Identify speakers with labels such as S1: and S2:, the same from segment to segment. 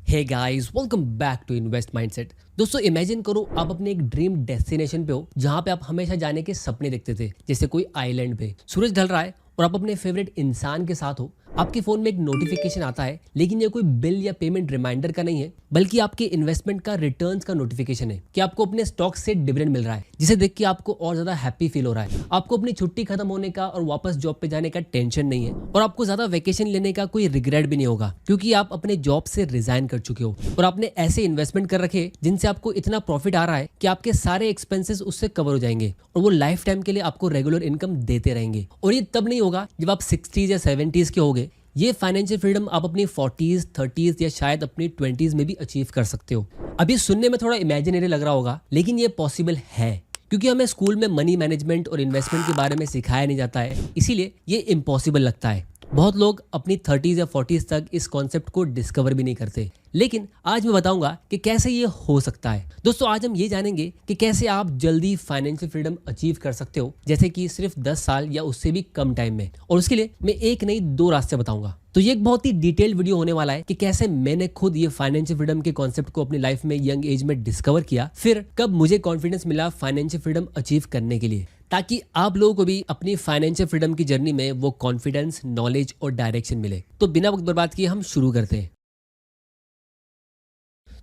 S1: Hey guys, welcome back to invest mindset. दोस्तों, imagine करो आप अपने एक ड्रीम डेस्टिनेशन पे हो जहां पे आप हमेशा जाने के सपने देखते थे, जैसे कोई आइलैंड पे सूरज ढल रहा है और आप अपने फेवरेट इंसान के साथ हो। आपके फोन में एक नोटिफिकेशन आता है, लेकिन ये कोई बिल या पेमेंट रिमाइंडर का नहीं है, बल्कि आपके इन्वेस्टमेंट का रिटर्न्स का नोटिफिकेशन है कि आपको अपने स्टॉक से डिविडेंड मिल रहा है, जिसे देख के आपको और ज्यादा हैप्पी फील हो रहा है। आपको अपनी छुट्टी खत्म होने का और वापस जॉब पे जाने का टेंशन नहीं है और आपको ज्यादा वेकेशन लेने का कोई रिग्रेट भी नहीं होगा, क्योंकि आप अपने जॉब से रिजाइन कर चुके हो और आपने ऐसे इन्वेस्टमेंट कर रखे जिनसे आपको इतना प्रॉफिट आ रहा है कि आपके सारे एक्सपेंसेस उससे कवर हो जाएंगे और वो लाइफ टाइम के लिए आपको रेगुलर इनकम देते रहेंगे। और ये तब नहीं होगा जब आप 60s या 70s के होगे। ये फाइनेंशियल फ्रीडम आप अपनी 40s, 30s या शायद अपनी 20s में भी अचीव कर सकते हो। अभी सुनने में थोड़ा इमेजिनरी लग रहा होगा, लेकिन ये पॉसिबल है, क्योंकि हमें स्कूल में मनी मैनेजमेंट और इन्वेस्टमेंट के बारे में सिखाया नहीं जाता है, इसीलिए ये इम्पॉसिबल लगता है। बहुत लोग अपनी 30s या 40s तक इस कॉन्सेप्ट को डिस्कवर भी नहीं करते, लेकिन आज मैं बताऊंगा कि कैसे ये हो सकता है। दोस्तों, आज हम ये जानेंगे कि कैसे आप जल्दी फाइनेंशियल फ्रीडम अचीव कर सकते हो, जैसे कि सिर्फ 10 साल या उससे भी कम टाइम में। और उसके लिए मैं एक नहीं 2 रास्ते बताऊंगा। तो ये एक बहुत ही डिटेल्ड वीडियो होने वाला है कि कैसे मैंने खुद ये फाइनेंशियल फ्रीडम के कॉन्सेप्ट को अपनी लाइफ में यंग एज में डिस्कवर किया, फिर कब मुझे कॉन्फिडेंस मिला फाइनेंशियल फ्रीडम अचीव करने के लिए, ताकि आप लोगों को भी अपनी फाइनेंशियल फ्रीडम की जर्नी में वो कॉन्फिडेंस, नॉलेज और डायरेक्शन मिले। तो बिना वक्त बर्बाद किए हम शुरू करते हैं।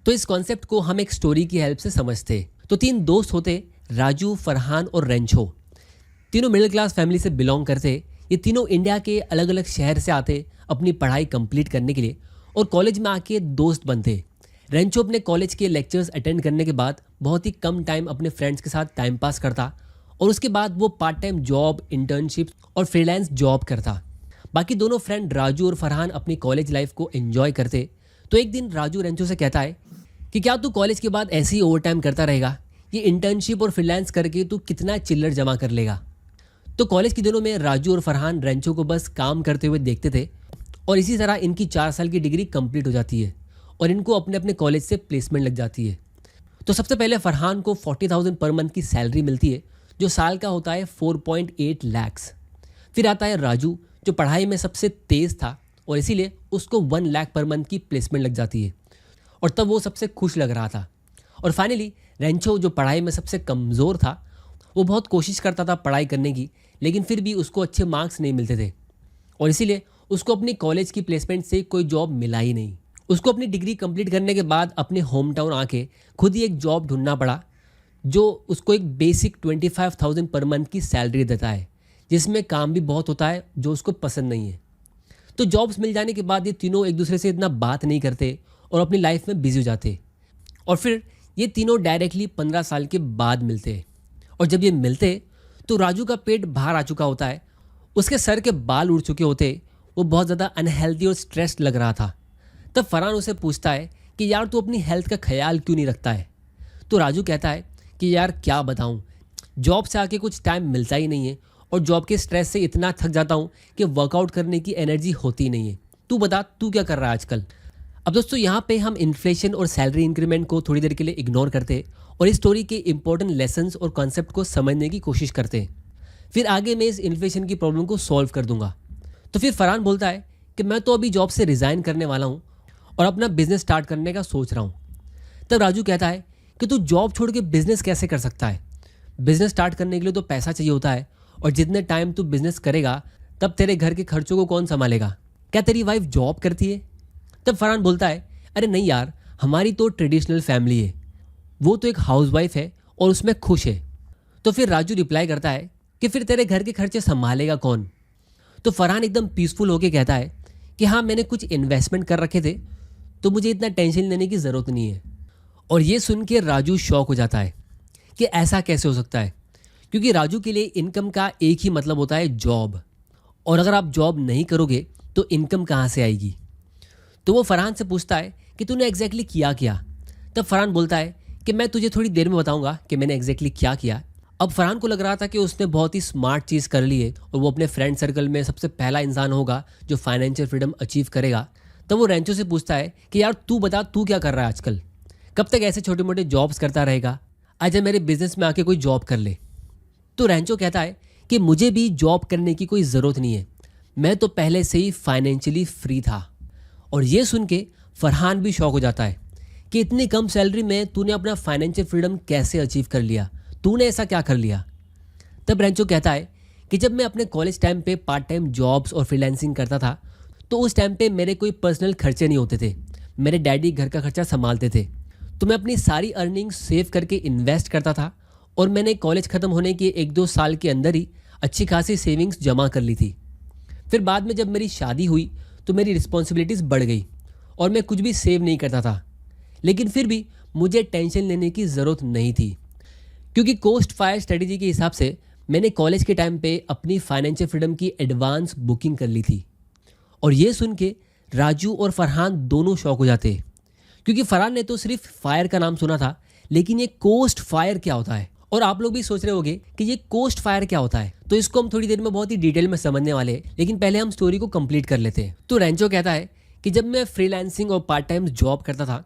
S1: तो इस कॉन्सेप्ट को हम एक स्टोरी की हेल्प से समझते हैं। तो 3 दोस्त होते, राजू, फरहान और रेंचो। तीनों मिडिल क्लास फैमिली से बिलोंग करते। ये तीनों इंडिया के अलग अलग शहर से आते अपनी पढ़ाई कंप्लीट करने के लिए और कॉलेज में आके दोस्त बनते। रेंचो अपने कॉलेज के लेक्चर्स अटेंड करने के बाद बहुत ही कम टाइम अपने फ्रेंड्स के साथ टाइम पास करता और उसके बाद वो पार्ट टाइम जॉब, इंटर्नशिप और फ्रीलांस जॉब करता। बाकी दोनों फ्रेंड राजू और फरहान अपनी कॉलेज लाइफ को एंजॉय करते। तो एक दिन राजू रेंचो से कहता है कि क्या तू कॉलेज के बाद ऐसे ही ओवर टाइम करता रहेगा? ये इंटर्नशिप और फ्रीलांस करके तू कितना चिल्लर जमा कर लेगा? तो कॉलेज के दिनों में राजू और फरहान रेंचो को बस काम करते हुए देखते थे और इसी तरह इनकी 4 साल की डिग्री कंप्लीट हो जाती है और इनको अपने अपने कॉलेज से प्लेसमेंट लग जाती है। तो सबसे पहले फरहान को 40,000 पर मंथ की सैलरी मिलती है, जो साल का होता है 4.8 लाख। फिर आता है राजू, जो पढ़ाई में सबसे तेज था और इसीलिए उसको 1 लाख पर मंथ की प्लेसमेंट लग जाती है और तब वो सबसे खुश लग रहा था। और फाइनली रेंचो, जो पढ़ाई में सबसे कमज़ोर था, वो बहुत कोशिश करता था पढ़ाई करने की, लेकिन फिर भी उसको अच्छे मार्क्स नहीं मिलते थे और इसीलिए उसको अपनी कॉलेज की प्लेसमेंट से कोई जॉब मिला ही नहीं। उसको अपनी डिग्री कंप्लीट करने के बाद अपने होम टाउन आके खुद ही एक जॉब ढूंढना पड़ा, जो उसको एक बेसिक 25,000 पर मंथ की सैलरी देता है, जिसमें काम भी बहुत होता है जो उसको पसंद नहीं है। तो जॉब्स मिल जाने के बाद ये तीनों एक दूसरे से इतना बात नहीं करते और अपनी लाइफ में बिजी हो जाते और फिर ये तीनों डायरेक्टली 15 साल के बाद मिलते। और जब ये मिलते तो राजू का पेट बाहर आ चुका होता है, उसके सर के बाल उड़ चुके होते, वो बहुत ज़्यादा अनहेल्दी और स्ट्रेस्ड लग रहा था। तब फरहान उसे पूछता है कि यार तू अपनी हेल्थ का ख्याल क्यों नहीं रखता है? तो राजू कहता है कि यार क्या बताऊं, जॉब से आके कुछ टाइम मिलता ही नहीं है और जॉब के स्ट्रेस से इतना थक जाता हूं कि वर्कआउट करने की एनर्जी होती नहीं है। तू बता, तू क्या कर रहा है आजकल? अब दोस्तों, यहाँ पे हम इन्फ्लेशन और सैलरी इंक्रीमेंट को थोड़ी देर के लिए इग्नोर करते और इस स्टोरी के इंपॉर्टेंट लेसन्स और कॉन्सेप्ट को समझने की कोशिश करते हैं। फिर आगे मैं इस इन्फ्लेशन की प्रॉब्लम को सॉल्व कर दूंगा। तो फिर फरहान बोलता है कि मैं तो अभी जॉब से रिज़ाइन करने वाला हूँ और अपना बिजनेस स्टार्ट करने का सोच रहा हूँ। तब राजू कहता है कि तू जॉब छोड़ के बिजनेस कैसे कर सकता है? बिजनेस स्टार्ट करने के लिए तो पैसा चाहिए होता है और जितने टाइम तू बिजनेस करेगा तब तेरे घर के खर्चों को कौन संभालेगा? क्या तेरी वाइफ जॉब करती है? तब फरहान बोलता है, अरे नहीं यार, हमारी तो ट्रेडिशनल फैमिली है, वो तो एक हाउसवाइफ है और उसमें खुश है। तो फिर राजू रिप्लाई करता है कि फिर तेरे घर के खर्चे संभालेगा कौन? तो फरहान एकदम पीसफुल होकर कहता है कि हाँ, मैंने कुछ इन्वेस्टमेंट कर रखे थे, तो मुझे इतना टेंशन लेने की ज़रूरत नहीं है। और ये सुन के राजू शॉक हो जाता है कि ऐसा कैसे हो सकता है, क्योंकि राजू के लिए इनकम का एक ही मतलब होता है, जॉब। और अगर आप जॉब नहीं करोगे तो इनकम कहाँ से आएगी? तो वो फरहान से पूछता है कि तूने एग्जैक्टली किया क्या? तब फरहान बोलता है कि मैं तुझे थोड़ी देर में बताऊंगा कि मैंने एग्जैक्टली क्या किया। अब फरहान को लग रहा था कि उसने बहुत ही स्मार्ट चीज़ कर ली है और वो अपने फ्रेंड सर्कल में सबसे पहला इंसान होगा जो फाइनेंशियल फ्रीडम अचीव करेगा। तब वो रेंचो से पूछता है कि यार तू बता, तू क्या कर रहा है आजकल? कब तक ऐसे छोटे मोटे जॉब्स करता रहेगा? आजा मेरे बिजनेस में आके कोई जॉब कर ले। तो रेंचो कहता है कि मुझे भी जॉब करने की कोई ज़रूरत नहीं है, मैं तो पहले से ही फाइनेंशियली फ्री था। और ये सुन के फरहान भी शॉक हो जाता है कि इतनी कम सैलरी में तूने अपना फाइनेंशियल फ्रीडम कैसे अचीव कर लिया, तूने ऐसा क्या कर लिया। तब रेंचो कहता है कि जब मैं अपने कॉलेज टाइम पे पार्ट टाइम जॉब्स और फ्रीलांसिंग करता था तो उस टाइम पे मेरे कोई पर्सनल खर्चे नहीं होते थे। मेरे डैडी घर का खर्चा संभालते थे, तो मैं अपनी सारी अर्निंग्स सेव करके इन्वेस्ट करता था और मैंने कॉलेज ख़त्म होने के 1-2 साल के अंदर ही अच्छी खासी सेविंग्स जमा कर ली थी। फिर बाद में जब मेरी शादी हुई तो मेरी रिस्पॉन्सिबिलिटीज़ बढ़ गई और मैं कुछ भी सेव नहीं करता था। लेकिन फिर भी मुझे टेंशन लेने की ज़रूरत नहीं थी, क्योंकि कोस्ट फायर स्ट्रेटेजी के हिसाब से मैंने कॉलेज के टाइम पे अपनी फाइनेंशियल फ्रीडम की एडवांस बुकिंग कर ली थी। और ये सुन के राजू और फरहान दोनों शॉक हो जाते हैं, क्योंकि फरहान ने तो सिर्फ फायर का नाम सुना था, लेकिन ये कोस्ट फायर क्या होता है। और आप लोग भी सोच रहे होंगे कि ये कोस्ट फायर क्या होता है, तो इसको हम थोड़ी देर में बहुत ही डिटेल में समझने वाले हैं, लेकिन पहले हम स्टोरी को कंप्लीट कर लेते हैं। तो रेंचो कहता है कि जब मैं फ्रीलांसिंग और पार्ट टाइम जॉब करता था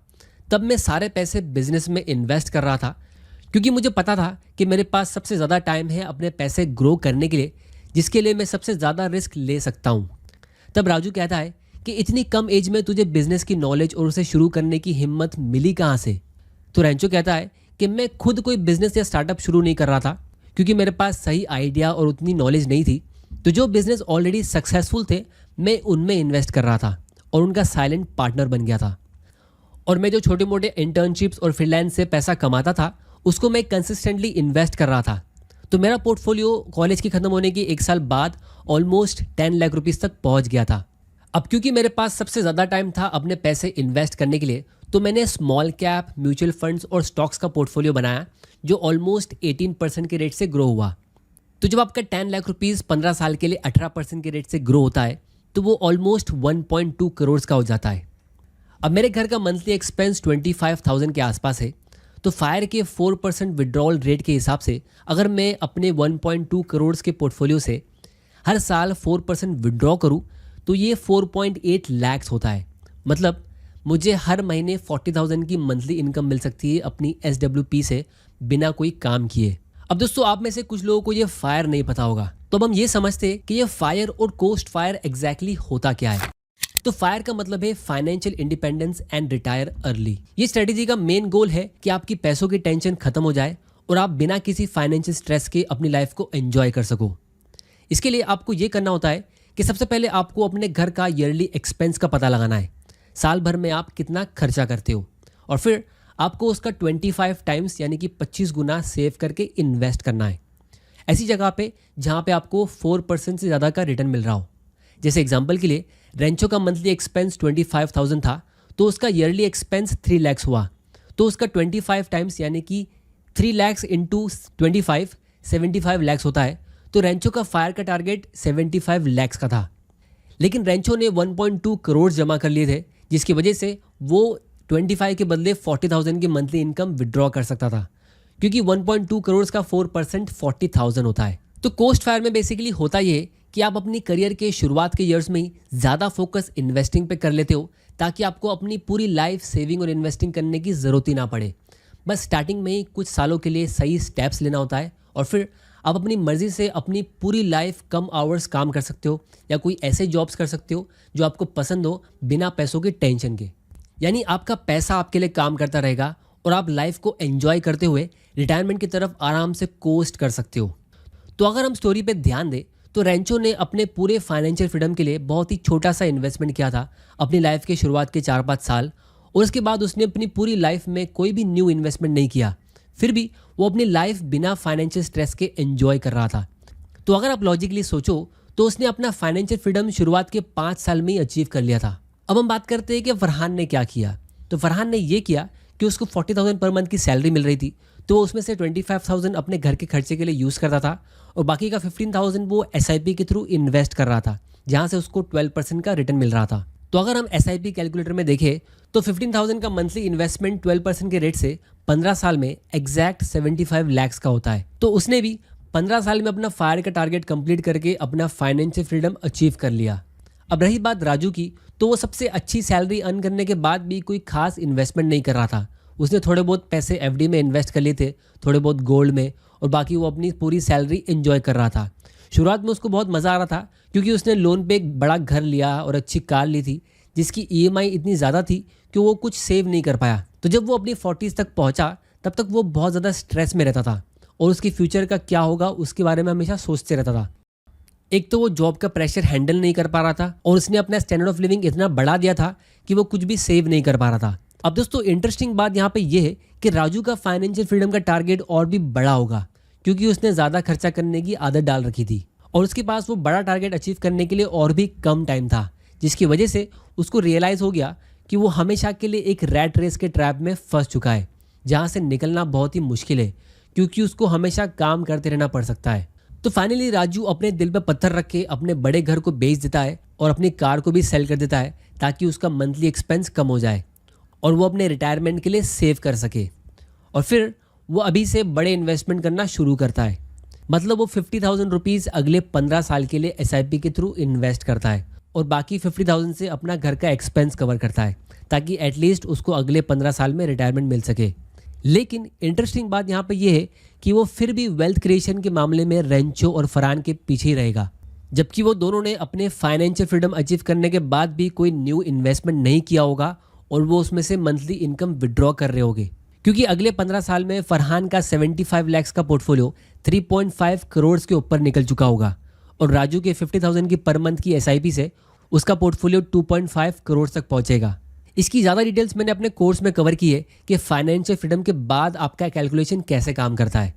S1: तब मैं सारे पैसे बिजनेस में इन्वेस्ट कर रहा था, क्योंकि मुझे पता था कि मेरे पास सबसे ज़्यादा टाइम है अपने पैसे ग्रो करने के लिए, जिसके लिए मैं सबसे ज़्यादा रिस्क ले सकता हूँ। तब राजू कहता है कि इतनी कम एज में तुझे बिजनेस की नॉलेज और उसे शुरू करने की हिम्मत मिली कहाँ से। तो रेंचो कहता है कि मैं खुद कोई बिजनेस या स्टार्टअप शुरू नहीं कर रहा था, क्योंकि मेरे पास सही आइडिया और उतनी नॉलेज नहीं थी। तो जो बिजनेस ऑलरेडी सक्सेसफुल थे मैं उनमें इन्वेस्ट कर रहा था और उनका साइलेंट पार्टनर बन गया था। और मैं जो छोटे मोटे इंटर्नशिप्स और फ्रीलांस से पैसा कमाता था उसको मैं कंसिस्टेंटली इन्वेस्ट कर रहा था। तो मेरा पोर्टफोलियो कॉलेज के ख़त्म होने के 1 साल बाद ऑलमोस्ट 10 लाख रुपीज़ तक पहुंच गया था। अब क्योंकि मेरे पास सबसे ज़्यादा टाइम था अपने पैसे इन्वेस्ट करने के लिए, तो मैंने स्मॉल कैप, म्यूचुअल फंड्स और स्टॉक्स का पोर्टफोलियो बनाया जो ऑलमोस्ट 18% के रेट से ग्रो हुआ। तो जब आपका 10 लाख रुपीज़ 15 साल के लिए 18% के रेट से ग्रो होता है तो वो ऑलमोस्ट 1.2 करोड़ का हो जाता है। अब मेरे घर का मंथली एक्सपेंस 25,000 के आसपास है, तो फायर के 4% विड्रॉल रेट के हिसाब से अगर मैं अपने 1.2 करोड़ के पोर्टफोलियो से हर साल 4% विड्रॉ करूं तो ये 4.8 लाख होता है। मतलब मुझे हर महीने 40,000 की मंथली इनकम मिल सकती है अपनी SWP से बिना कोई काम किए। अब दोस्तों, आप में से कुछ लोगों को ये फायर नहीं पता होगा, तो अब हम ये समझते हैं कि ये फायर और कोस्ट फायर एग्जैक्टली होता क्या है। तो फायर का मतलब है financial independence and retire early. ये स्ट्रेटेजी का मेन गोल है कि आपकी पैसों की टेंशन खत्म हो जाए और आप बिना किसी फाइनेंशियल स्ट्रेस के अपनी लाइफ को एंजॉय कर सको। इसके लिए आपको ये करना होता है कि सबसे पहले आपको अपने घर का ईयरली एक्सपेंस का पता लगाना है, साल भर में आप कितना खर्चा करते हो, और फिर आपको उसका 25 टाइम्स यानी कि 25 गुना सेव करके इन्वेस्ट करना है ऐसी जगह पे जहाँ पे आपको 4% से ज़्यादा का रिटर्न मिल रहा हो। जैसे एग्जांपल के लिए रेंचो का मंथली एक्सपेंस 25,000 था, तो उसका ईयरली एक्सपेंस 3 लाख हुआ, तो उसका 25 टाइम्स यानी कि 3 लाख इंटू 25 75 लाख होता है। तो रेंचो का फायर का टारगेट 75 लाख का था, लेकिन रेंचो ने 1.2 करोड़ जमा कर लिए थे, जिसकी वजह से वो 25 के बदले 40,000 की मंथली इनकम विड्रॉ कर सकता था, क्योंकि 1.2 करोड़ का 4% 40,000 होता है। तो कोस्ट फायर में बेसिकली होता ये कि आप अपनी करियर के शुरुआत के ईयर्स में ही ज़्यादा फोकस इन्वेस्टिंग पे कर लेते हो, ताकि आपको अपनी पूरी लाइफ सेविंग और इन्वेस्टिंग करने की ज़रूरत ही ना पड़े। बस स्टार्टिंग में ही कुछ सालों के लिए सही स्टेप्स लेना होता है और फिर आप अपनी मर्जी से अपनी पूरी लाइफ कम आवर्स काम कर सकते हो या कोई ऐसे जॉब्स कर सकते हो जो आपको पसंद हो बिना पैसों के टेंशन के। यानी आपका पैसा आपके लिए काम करता रहेगा और आप लाइफ को एंजॉय करते हुए रिटायरमेंट की तरफ आराम से कोस्ट कर सकते हो। तो अगर हम स्टोरी पे ध्यान दें तो रेंचो ने अपने पूरे फाइनेंशियल फ्रीडम के लिए बहुत ही छोटा सा इन्वेस्टमेंट किया था अपनी लाइफ के शुरुआत के 4-5 साल, और उसके बाद उसने अपनी पूरी लाइफ में कोई भी न्यू इन्वेस्टमेंट नहीं किया। फिर भी वो अपनी लाइफ बिना फाइनेंशियल स्ट्रेस के एंजॉय कर रहा था। तो अगर आप लॉजिकली सोचो तो उसने अपना फाइनेंशियल फ्रीडम शुरुआत के 5 साल में ही अचीव कर लिया था। अब हम बात करते हैं कि फरहान ने क्या किया। तो फरहान ने ये किया कि उसको 40,000 पर मंथ की सैलरी मिल रही थी, तो उसमें से 25,000 अपने घर के खर्चे के लिए यूज़ करता था और बाकी का 15,000 वो SIP के थ्रू इन्वेस्ट कर रहा था, जहाँ से उसको 12% का रिटर्न मिल रहा था। तो अगर हम SIP कैलकुलेटर में देखें तो 15,000 का मंथली इन्वेस्टमेंट 12% के रेट से 15 साल में एग्जैक्ट 75 लाख का होता है। तो उसने भी 15 साल में अपना फायर का टारगेट कंप्लीट करके अपना फाइनेंशियल फ्रीडम अचीव कर लिया। अब रही बात राजू की, तो वो सबसे अच्छी सैलरी अर्न करने के बाद भी कोई खास इन्वेस्टमेंट नहीं कर रहा था। उसने थोड़े बहुत पैसे FD में इन्वेस्ट कर लिए थे, थोड़े बहुत गोल्ड में, और बाकी वो अपनी पूरी सैलरी एंजॉय कर रहा था। शुरुआत में उसको बहुत मज़ा आ रहा था क्योंकि उसने लोन पे एक बड़ा घर लिया और अच्छी कार ली थी, जिसकी ईएमआई इतनी ज़्यादा थी कि वो कुछ सेव नहीं कर पाया। तो जब वो अपनी 40s तक पहुंचा तब तक वो बहुत ज़्यादा स्ट्रेस में रहता था और उसकी फ्यूचर का क्या होगा उसके बारे में हमेशा सोचते रहता था। एक तो वो जॉब का प्रेशर हैंडल नहीं कर पा रहा था और उसने अपना स्टैंडर्ड ऑफ लिविंग इतना बढ़ा दिया था कि वो कुछ भी सेव नहीं कर पा रहा था। अब दोस्तों इंटरेस्टिंग बात यहाँ पे ये है कि राजू का फाइनेंशियल फ्रीडम का टारगेट और भी बड़ा होगा, क्योंकि उसने ज़्यादा खर्चा करने की आदत डाल रखी थी और उसके पास वो बड़ा टारगेट अचीव करने के लिए और भी कम टाइम था, जिसकी वजह से उसको रियलाइज़ हो गया कि वो हमेशा के लिए एक रैट रेस के ट्रैप में फंस चुका है, जहाँ से निकलना बहुत ही मुश्किल है, क्योंकि उसको हमेशा काम करते रहना पड़ सकता है। तो फाइनली राजू अपने दिल पर पत्थर रख के अपने बड़े घर को बेच देता है और अपनी कार को भी सेल कर देता है ताकि उसका मंथली एक्सपेंस कम हो जाए और वो अपने रिटायरमेंट के लिए सेव कर सके। और फिर वो अभी से बड़े इन्वेस्टमेंट करना शुरू करता है। मतलब वो 50,000 रुपीज़ अगले 15 साल के लिए SIP के थ्रू इन्वेस्ट करता है और बाकी 50,000 से अपना घर का एक्सपेंस कवर करता है ताकि एटलीस्ट उसको अगले 15 साल में रिटायरमेंट मिल सके। लेकिन इंटरेस्टिंग बात यहाँ पे ये है कि वो फिर भी वेल्थ क्रिएशन के मामले में रेंचो और फरहान के पीछे ही रहेगा, जबकि वो दोनों ने अपने फाइनेंशियल फ्रीडम अचीव करने के बाद भी कोई न्यू इन्वेस्टमेंट नहीं किया होगा और वो उसमें से मंथली इनकम विड्रॉ कर रहे होंगे, क्योंकि अगले 15 साल में फरहान का 75 लाख का पोर्टफोलियो 3.5 करोड़ के ऊपर निकल चुका होगा और राजू के 50,000 की पर मंथ की SIP से उसका पोर्टफोलियो 2.5 करोड़ तक पहुंचेगा। इसकी ज़्यादा डिटेल्स मैंने अपने कोर्स में कवर की है कि फाइनेंशियल फ्रीडम के बाद आपका कैलकुलेशन कैसे काम करता है।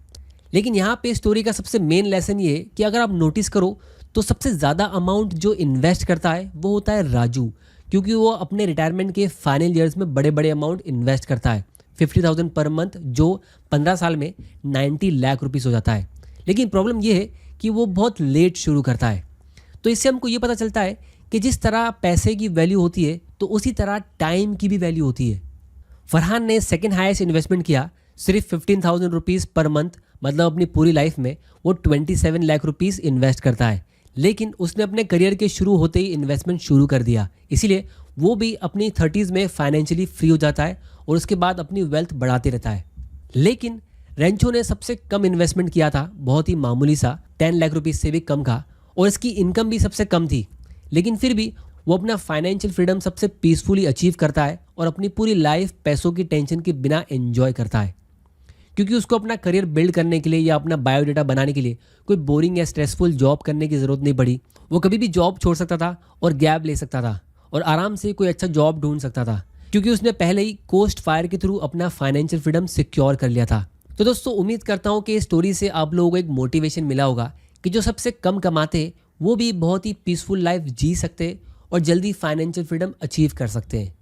S1: लेकिन यहाँ पे स्टोरी का सबसे मेन लेसन ये है कि अगर आप नोटिस करो तो सबसे ज़्यादा अमाउंट जो इन्वेस्ट करता है वो होता है राजू, क्योंकि वो अपने रिटायरमेंट के फाइनल ईयर्स में बड़े बड़े अमाउंट इन्वेस्ट करता है 50,000 पर मंथ, जो 15 साल में 90 लाख रुपीस हो जाता है। लेकिन प्रॉब्लम ये है कि वो बहुत लेट शुरू करता है। तो इससे हमको ये पता चलता है कि जिस तरह पैसे की वैल्यू होती है तो उसी तरह टाइम की भी वैल्यू होती है। फरहान ने सेकेंड हाईएस्ट इन्वेस्टमेंट किया सिर्फ 15,000 रुपीज़ पर मंथ, मतलब अपनी पूरी लाइफ में वो 27 लाख रुपीज़ इन्वेस्ट करता है। लेकिन उसने अपने करियर के शुरू होते ही इन्वेस्टमेंट शुरू कर दिया, इसीलिए वो भी अपनी 30s में फाइनेंशियली फ्री हो जाता है और उसके बाद अपनी वेल्थ बढ़ाते रहता है। लेकिन रेंचो ने सबसे कम इन्वेस्टमेंट किया था, बहुत ही मामूली सा 10 लाख रुपीज़ से भी कम का, और इसकी इनकम भी सबसे कम थी। लेकिन फिर भी वो अपना फाइनेंशियल फ्रीडम सबसे पीसफुली अचीव करता है और अपनी पूरी लाइफ पैसों की टेंशन के बिना एंजॉय करता है, क्योंकि उसको अपना करियर बिल्ड करने के लिए या अपना बायोडाटा बनाने के लिए कोई बोरिंग या स्ट्रेसफुल जॉब करने की ज़रूरत नहीं पड़ी। वो कभी भी जॉब छोड़ सकता था और गैप ले सकता था और आराम से कोई अच्छा जॉब ढूंढ सकता था, क्योंकि उसने पहले ही कोस्ट फायर के थ्रू अपना फाइनेंशियल फ्रीडम सिक्योर कर लिया था। तो दोस्तों उम्मीद करता हूँ कि इस स्टोरी से आप लोगों को एक मोटिवेशन मिला होगा कि जो सबसे कम कमाते वो भी बहुत ही पीसफुल लाइफ जी सकते और जल्दी फाइनेंशियल फ्रीडम अचीव कर सकते हैं।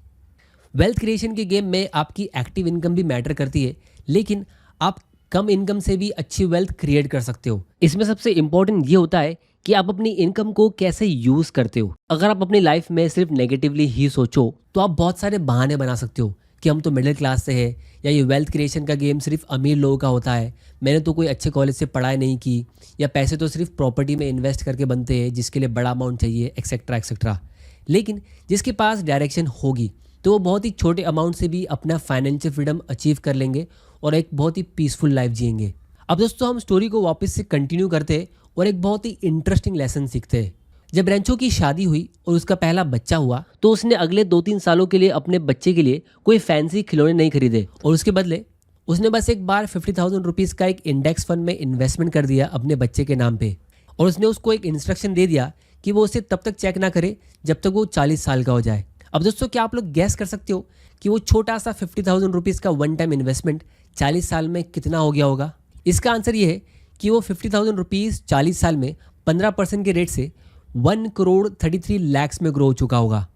S1: वेल्थ क्रिएशन के गेम में आपकी एक्टिव इनकम भी मैटर करती है, लेकिन आप कम इनकम से भी अच्छी वेल्थ क्रिएट कर सकते हो। इसमें सबसे इंपॉर्टेंट ये होता है कि आप अपनी इनकम को कैसे यूज़ करते हो। अगर आप अपनी लाइफ में सिर्फ नेगेटिवली ही सोचो तो आप बहुत सारे बहाने बना सकते हो कि हम तो मिडिल क्लास से हैं, या ये वेल्थ क्रिएशन का गेम सिर्फ अमीर लोगों का होता है, मैंने तो कोई अच्छे कॉलेज से पढ़ाई नहीं की, या पैसे तो सिर्फ प्रॉपर्टी में इन्वेस्ट करके बनते हैं जिसके लिए बड़ा अमाउंट चाहिए, एक्सेट्रा एक्सेट्रा। लेकिन जिसके पास डायरेक्शन होगी तो वो बहुत ही छोटे अमाउंट से भी अपना फाइनेंशियल फ्रीडम अचीव कर लेंगे और एक बहुत ही पीसफुल लाइफ जिएंगे। अब दोस्तों हम स्टोरी को वापस से कंटिन्यू करते हैं और एक बहुत ही इंटरेस्टिंग लेसन सीखते हैं। जब रेंचो की शादी हुई और उसका पहला बच्चा हुआ तो उसने अगले 2-3 सालों के लिए अपने बच्चे के लिए कोई फैंसी खिलौने नहीं खरीदे और उसके बदले उसने बस एक बार 50,000 रुपीज़ का एक इंडेक्स फंड में इन्वेस्टमेंट कर दिया अपने बच्चे के नाम पे, और उसने उसको एक इंस्ट्रक्शन दे दिया कि वो उसे तब तक चेक ना करे जब तक वो 40 साल का हो जाए। अब दोस्तों क्या आप लोग गैस कर सकते हो कि वो छोटा सा 50,000 रुपीज़ का वन टाइम इन्वेस्टमेंट 40 साल में कितना हो गया होगा? इसका आंसर ये है कि वो 50,000 रुपीज़ 40 साल में 15% के रेट से 1 करोड़ 33 लाख में ग्रो हो चुका होगा।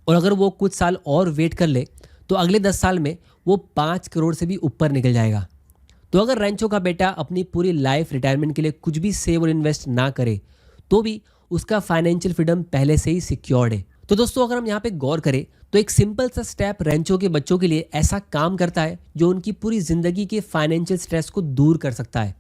S1: और अगर वो कुछ साल और वेट कर ले तो अगले 10 साल में वो 5 करोड़ से भी ऊपर निकल जाएगा। तो अगर रेंचो का बेटा अपनी पूरी लाइफ रिटायरमेंट के लिए कुछ भी सेव और इन्वेस्ट ना करे तो भी उसका फाइनेंशियल फ्रीडम पहले से ही सिक्योर्ड है। तो दोस्तों अगर हम यहाँ पे गौर करें तो एक सिंपल सा स्टेप रेंचो के बच्चों के लिए ऐसा काम करता है जो उनकी पूरी जिंदगी के फाइनेंशियल स्ट्रेस को दूर कर सकता है।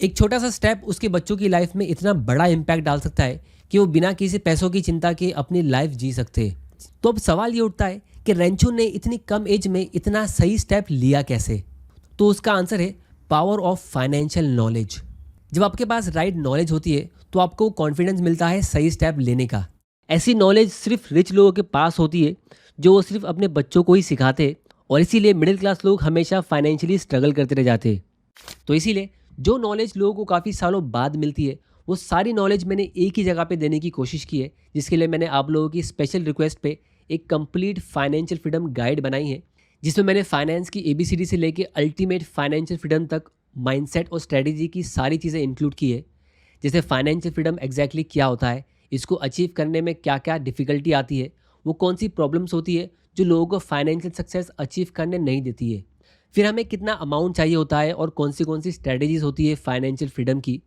S1: एक छोटा सा स्टेप उसके बच्चों की लाइफ में इतना बड़ा इम्पैक्ट डाल सकता है कि वो बिना किसी पैसों की चिंता के अपनी लाइफ जी सकते हैं। तो अब सवाल ये उठता है कि रेंचो ने इतनी कम एज में इतना सही स्टेप लिया कैसे? तो उसका आंसर है पावर ऑफ फाइनेंशियल नॉलेज। जब आपके पास राइट नॉलेज होती है तो आपको कॉन्फिडेंस मिलता है सही स्टेप लेने का। ऐसी नॉलेज सिर्फ रिच लोगों के पास होती है जो वो सिर्फ अपने बच्चों को ही सिखाते हैं, और इसीलिए मिडिल क्लास लोग हमेशा फाइनेंशियली स्ट्रगल करते रह जाते हैं। तो इसीलिए जो नॉलेज लोगों को काफ़ी सालों बाद मिलती है, वो सारी नॉलेज मैंने एक ही जगह पे देने की कोशिश की है, जिसके लिए मैंने आप लोगों की स्पेशल रिक्वेस्ट पे एक कंप्लीट फाइनेंशियल फ्रीडम गाइड बनाई है, जिसमें मैंने फाइनेंस की एबीसीडी से लेके अल्टीमेट फाइनेंशियल फ्रीडम तक माइंडसेट और स्ट्रेटेजी की सारी चीज़ें इंक्लूड की है। जैसे फाइनेंशियल फ्रीडम एग्जैक्टली क्या होता है, इसको अचीव करने में क्या क्या डिफ़िकल्टी आती है, वो कौन सी प्रॉब्लम्स होती है जो लोगों को फाइनेंशियल सक्सेस अचीव करने नहीं देती है, फिर हमें कितना अमाउंट चाहिए होता है और कौन सी स्ट्रेटेजीज होती है फाइनेंशियल फ्रीडम की,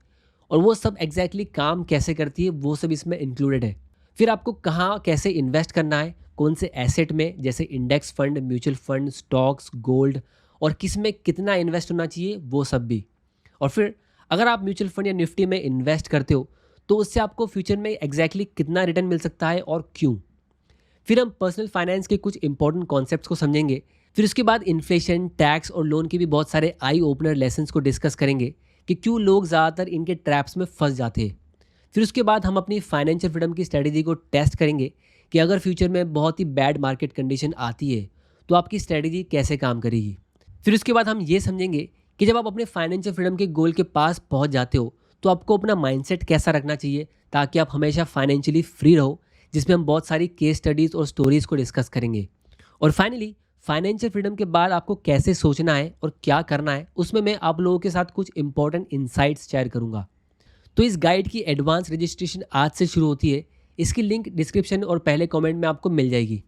S1: और वो सब एग्जैक्टली काम कैसे करती है, वो सब इसमें इंक्लूडेड है। फिर आपको कहाँ कैसे इन्वेस्ट करना है, कौन से एसेट में, जैसे index fund, mutual fund, stocks, gold, और किस में कितना इन्वेस्ट होना चाहिए, वो सब भी। और फिर अगर आप म्यूचुअल फंड या निफ्टी में इन्वेस्ट करते हो तो उससे आपको फ्यूचर में एग्जैक्टली कितना रिटर्न मिल सकता है और क्यों। फिर हम पर्सनल फाइनेंस के कुछ इंपॉर्टेंट कॉन्सेप्ट्स को समझेंगे। फिर उसके बाद इन्फ्लेशन, टैक्स और लोन के भी बहुत सारे आई ओपनर लेसन्स को डिस्कस करेंगे कि क्यों लोग ज़्यादातर इनके ट्रैप्स में फंस जाते हैं। फिर उसके बाद हम अपनी फाइनेंशियल फ्रीडम की स्ट्रेटेजी को टेस्ट करेंगे कि अगर फ्यूचर में बहुत ही बैड मार्केट कंडीशन आती है तो आपकी स्ट्रेटेजी कैसे काम करेगी। फिर उसके बाद हम ये समझेंगे कि जब आप अपने फाइनेंशियल फ्रीडम के गोल के पास पहुंच जाते हो तो आपको अपना माइंडसेट कैसा रखना चाहिए ताकि आप हमेशा फाइनेंशियली फ्री रहो, जिसमें हम बहुत सारी केस स्टडीज़ और स्टोरीज़ को डिस्कस करेंगे। और फाइनली फाइनेंशियल फ्रीडम के बाद आपको कैसे सोचना है और क्या करना है, उसमें मैं आप लोगों के साथ कुछ इंपॉर्टेंट इंसाइट्स शेयर करूंगा। तो इस गाइड की एडवांस रजिस्ट्रेशन आज से शुरू होती है। इसकी लिंक डिस्क्रिप्शन और पहले कमेंट में आपको मिल जाएगी।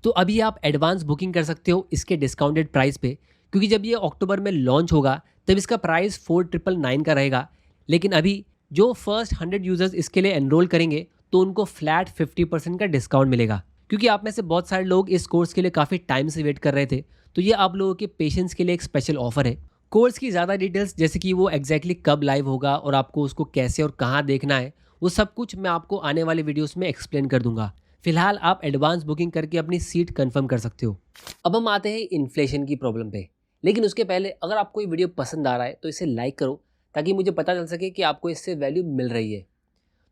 S1: तो अभी आप एडवांस बुकिंग कर सकते हो इसके डिस्काउंटेड प्राइस पे, क्योंकि जब ये अक्टूबर में लॉन्च होगा तब इसका प्राइस 4999 का रहेगा। लेकिन अभी जो फर्स्ट 100 यूज़र्स इसके लिए एनरोल करेंगे तो उनको फ्लैट 50% का डिस्काउंट मिलेगा। क्योंकि आप में से बहुत सारे लोग इस कोर्स के लिए काफ़ी टाइम से वेट कर रहे थे, तो ये आप लोगों के पेशेंस के लिए एक स्पेशल ऑफर है। कोर्स की ज़्यादा डिटेल्स, जैसे कि वो एग्जैक्टली कब लाइव होगा और आपको उसको कैसे और कहाँ देखना है, वो सब कुछ मैं आपको आने वाले वीडियोस में एक्सप्लेन कर दूंगा। फिलहाल आप एडवांस बुकिंग करके अपनी सीट कंफर्म कर सकते हो। अब हम आते हैं इन्फ्लेशन की प्रॉब्लम पे, लेकिन उसके पहले अगर आपको ये वीडियो पसंद आ रहा है तो इसे लाइक करो ताकि मुझे पता चल सके कि आपको इससे वैल्यू मिल रही है।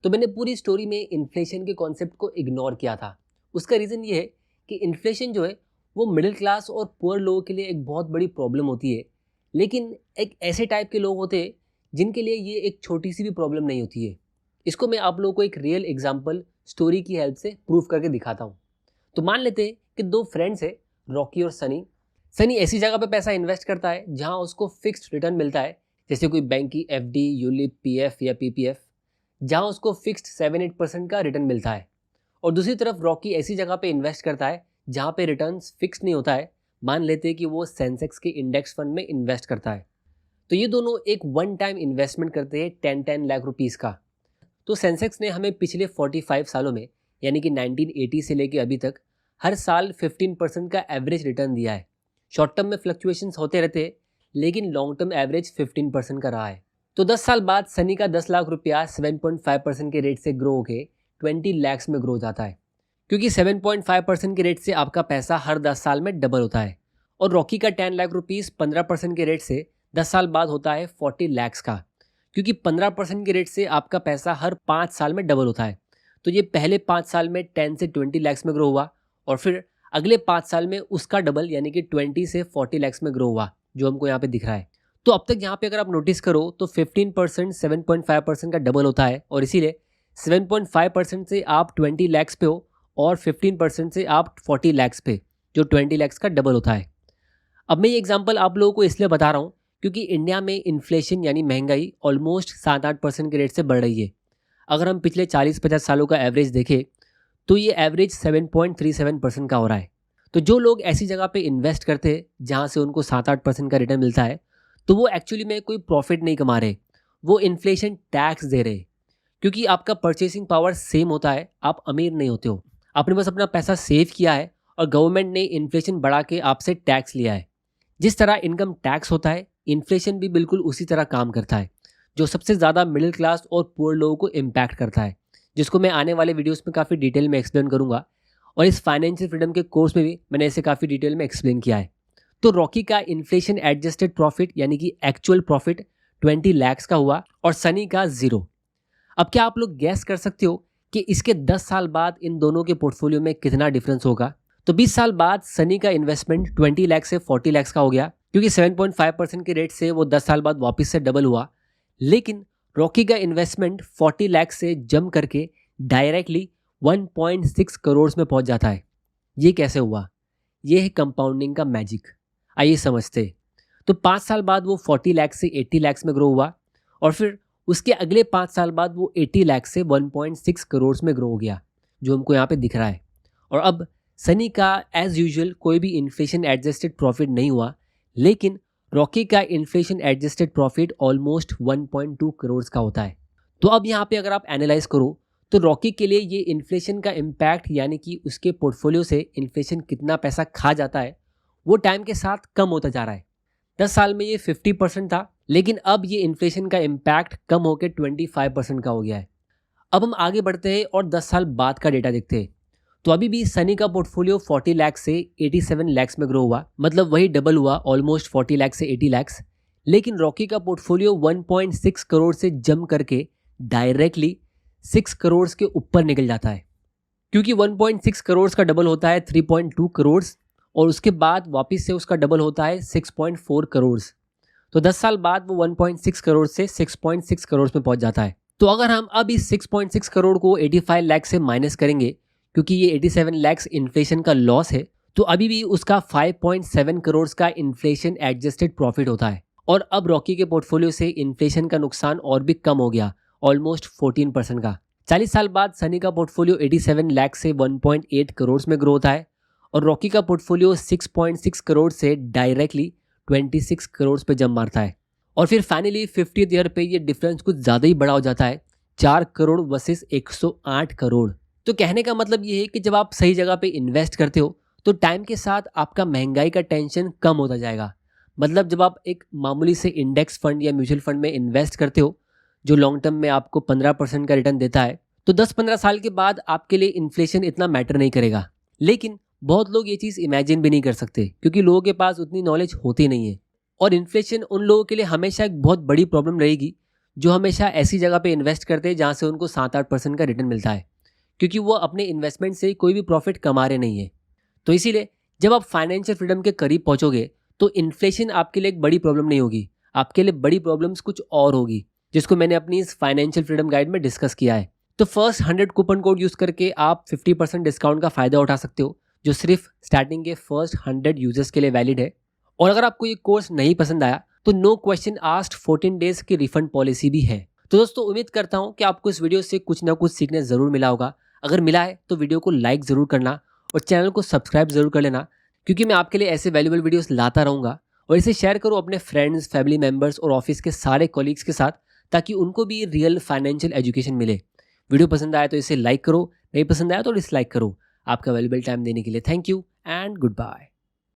S1: तो मैंने पूरी स्टोरी में इन्फ्लेशन के कॉन्सेप्ट को इग्नोर किया था। उसका रीज़न ये है कि इन्फ्लेशन जो है वो मिडिल क्लास और पुअर लोगों के लिए एक बहुत बड़ी प्रॉब्लम होती है, लेकिन एक ऐसे टाइप के लोग होते हैं जिनके लिए ये एक छोटी सी भी प्रॉब्लम नहीं होती है। इसको मैं आप लोगों को एक रियल एग्जाम्पल स्टोरी की हेल्प से प्रूव करके दिखाता हूँ। तो मान लेते हैं कि दो फ्रेंड्स है, रॉकी और सनी। सनी ऐसी जगह पे पैसा इन्वेस्ट करता है जहाँ उसको फिक्स्ड रिटर्न मिलता है, जैसे कोई बैंक की एफडी, यूलिप, पीएफ या पीपीएफ, जहाँ उसको फिक्स्ड 7-8% का रिटर्न मिलता है। और दूसरी तरफ रॉकी ऐसी जगह पे इन्वेस्ट करता है जहाँ पे रिटर्न्स फिक्स नहीं होता है। मान लेते हैं कि वो सेंसेक्स के इंडेक्स फंड में इन्वेस्ट करता है। तो ये दोनों एक वन टाइम इन्वेस्टमेंट करते हैं 10 लाख रुपीज़ का। तो सेंसेक्स ने हमें पिछले 45 सालों में, यानी कि 1980 से लेके अभी तक, हर साल 15% का एवरेज रिटर्न दिया है। शॉर्ट टर्म में फ्लक्चुएशंस होते रहते हैं, लेकिन लॉन्ग टर्म एवरेज 15% का रहा है। तो 10 साल बाद सनी का 10 लाख रुपया 7.5% के रेट से ग्रो होकर 20 लैक्स में ग्रो जाता है, क्योंकि 7.5% के रेट से आपका पैसा हर 10 साल में डबल होता है। और रॉकी का 10 लाख रुपीज़ 15% के रेट से 10 साल बाद होता है 40 लैक्स का, क्योंकि 15% के रेट से आपका पैसा हर 5 साल में डबल होता है। तो ये पहले 5 साल में 10 से 20 लैक्स में ग्रो हुआ, और फिर अगले 5 साल में उसका डबल यानी कि 20 से 40 लैक्स में ग्रो हुआ, जो हमको यहाँ पे दिख रहा है। तो अब तक यहाँ पे अगर आप नोटिस करो तो 15% 7.5% का डबल होता है, और इसीलिए 7.5% से आप 20 लैक्स पे हो और 15% से आप 40 लैक्स पे, जो 20 लैक्स का डबल होता है। अब मैं ये एग्जांपल आप लोगों को इसलिए बता रहा हूँ क्योंकि इंडिया में इन्फ्लेशन यानी महंगाई ऑलमोस्ट 7-8% के रेट से बढ़ रही है। अगर हम पिछले 40-50 सालों का एवरेज देखें तो ये एवरेज 7.37% का हो रहा है। तो जो लोग ऐसी जगह पे इन्वेस्ट करते हैं जहाँ से उनको 7-8% का रिटर्न मिलता है, तो वो एक्चुअली में कोई प्रॉफिट नहीं कमा रहे, वो इन्फ्लेशन टैक्स दे रहे। क्योंकि आपका परचेसिंग पावर सेम होता है, आप अमीर नहीं होते हो, आपने बस अपना पैसा सेव किया है और गवर्नमेंट ने इन्फ्लेशन बढ़ा के आपसे टैक्स लिया है। जिस तरह इनकम टैक्स होता है, इन्फ्लेशन भी बिल्कुल उसी तरह काम करता है, जो सबसे ज़्यादा मिडिल क्लास और पुअर लोगों को इम्पैक्ट करता है, जिसको मैं आने वाले वीडियोस में काफ़ी डिटेल में एक्सप्लेन करूंगा। और इस फाइनेंशियल फ्रीडम के कोर्स में भी मैंने इसे काफ़ी डिटेल में एक्सप्लेन किया है। तो रॉकी का इन्फ्लेशन एडजस्टेड प्रॉफिट यानी कि एक्चुअल प्रॉफिट 20 लैक्स का हुआ और सनी का 0। अब क्या आप लोग गैस कर सकते हो कि इसके 10 साल बाद इन दोनों के पोर्टफोलियो में कितना डिफरेंस होगा। तो 20 साल बाद सनी का इन्वेस्टमेंट 20 लाख से 40 लाख का हो गया, क्योंकि 7.5% के रेट से वो 10 साल बाद वापस से डबल हुआ। लेकिन रॉकी का इन्वेस्टमेंट 40 लाख से जंप करके डायरेक्टली 1.6 करोड़ में पहुंच जाता है। ये कैसे हुआ? ये है कंपाउंडिंग का मैजिक। आइए समझते। तो 5 साल बाद वो 40 लाख से 80 लाख में ग्रो हुआ, और फिर उसके अगले 5 साल बाद वो 80 लाख से 1.6 करोड़ में ग्रो हो गया, जो हमको यहाँ पे दिख रहा है। और अब सनी का एज यूजुअल कोई भी इन्फ्लेशन एडजस्टेड प्रॉफिट नहीं हुआ, लेकिन रॉकी का inflation adjusted profit almost 1.2 crore का होता है। तो अब यहाँ पे अगर आप एनालाइज करो तो रॉकी के लिए ये इन्फ्लेशन का इम्पैक्ट, यानी कि उसके पोर्टफोलियो से इन्फ्लेशन कितना पैसा खा जाता है, वो टाइम के साथ कम होता जा रहा है। 10 साल में ये 50% था, लेकिन अब ये इन्फ्लेशन का इम्पैक्ट कम होकर 25% का हो गया है। अब हम आगे बढ़ते हैं और 10 साल बाद का डेटा देखते हैं। तो अभी भी सनी का पोर्टफोलियो 40 लाख से 87 लाख में ग्रो हुआ, मतलब वही डबल हुआ, ऑलमोस्ट 40 लाख से 80 लाख। लेकिन रॉकी का पोर्टफोलियो 1.6 करोड़ से जंप करके डायरेक्टली 6 करोड़ के ऊपर निकल जाता है, क्योंकि 1.6 करोड़ का डबल होता है 3.2 करोड़, और उसके बाद वापस से उसका डबल होता है 6.4 करोड़। तो 10 साल बाद वो 1.6 करोड़ से 6.6 करोड़ में पहुंच जाता है। तो अगर हम अब इस 6.6 करोड़ को 85 लाख से माइनस करेंगे, क्योंकि ये 87 लाख इन्फ्लेशन का लॉस है, तो अभी भी उसका 5.7 करोड़ का इन्फ्लेशन एडजस्टेड प्रॉफिट होता है। और अब रॉकी के पोर्टफोलियो से इन्फ्लेशन का नुकसान और भी कम हो गया, ऑलमोस्ट 14% का। 40 साल बाद सनी का पोर्टफोलियो 87 लाख से 1.8 करोड़ में ग्रो होता है, और रॉकी का पोर्टफोलियो 6.6 करोड़ से डायरेक्टली 26 करोड़ पे जंप मारता है। और फिर फाइनली 50th ईयर पे ये डिफरेंस कुछ ज़्यादा ही बड़ा हो जाता है, 4 करोड़ वर्सेस 108 करोड़। तो कहने का मतलब ये है कि जब आप सही जगह पे इन्वेस्ट करते हो तो टाइम के साथ आपका महंगाई का टेंशन कम होता जाएगा। मतलब जब आप एक मामूली से इंडेक्स फंड या म्यूचुअल फंड में इन्वेस्ट करते हो, जो लॉन्ग टर्म में आपको 15% का रिटर्न देता है, तो 10-15 साल के बाद आपके लिए इन्फ्लेशन इतना मैटर नहीं करेगा। लेकिन बहुत लोग ये चीज़ इमेजिन भी नहीं कर सकते, क्योंकि लोगों के पास उतनी नॉलेज होती नहीं है। और इन्फ्लेशन उन लोगों के लिए हमेशा एक बहुत बड़ी प्रॉब्लम रहेगी, जो हमेशा ऐसी जगह पे इन्वेस्ट करते हैं जहाँ से उनको 7-8% का रिटर्न मिलता है, क्योंकि वो अपने इन्वेस्टमेंट से कोई भी प्रॉफिट कमा रहे नहीं है। तो इसीलिए जब आप फाइनेंशियल फ्रीडम के करीब पहुँचोगे तो इन्फ्लेशन आपके लिए एक बड़ी प्रॉब्लम नहीं होगी, आपके लिए बड़ी प्रॉब्लम्स कुछ और होगी, जिसको मैंने अपनी इस फाइनेंशियल फ्रीडम गाइड में डिस्कस किया है। तो फर्स्ट 100 कूपन कोड यूज़ करके आप 50% डिस्काउंट का फ़ायदा उठा सकते हो, जो सिर्फ स्टार्टिंग के फर्स्ट 100 यूजर्स के लिए वैलिड है। और अगर आपको ये कोर्स नहीं पसंद आया तो नो क्वेश्चन आस्क्ड 14 डेज की रिफंड पॉलिसी भी है। तो दोस्तों, उम्मीद करता हूँ कि आपको इस वीडियो से कुछ ना कुछ सीखने ज़रूर मिला होगा। अगर मिला है तो वीडियो को लाइक ज़रूर करना और चैनल को सब्सक्राइब ज़रूर कर लेना, क्योंकि मैं आपके लिए ऐसे वैल्यूबल वीडियोस लाता रहूँगा। और इसे शेयर करो अपने फ्रेंड्स, फैमिली मेम्बर्स और ऑफिस के सारे कॉलीग्स के साथ, ताकि उनको भी रियल फाइनेंशियल एजुकेशन मिले। वीडियो पसंद आया तो इसे लाइक करो, नहीं पसंद आया तो डिसलाइक करो। आपका वैल्यूबल टाइम देने के लिए thank you and good bye.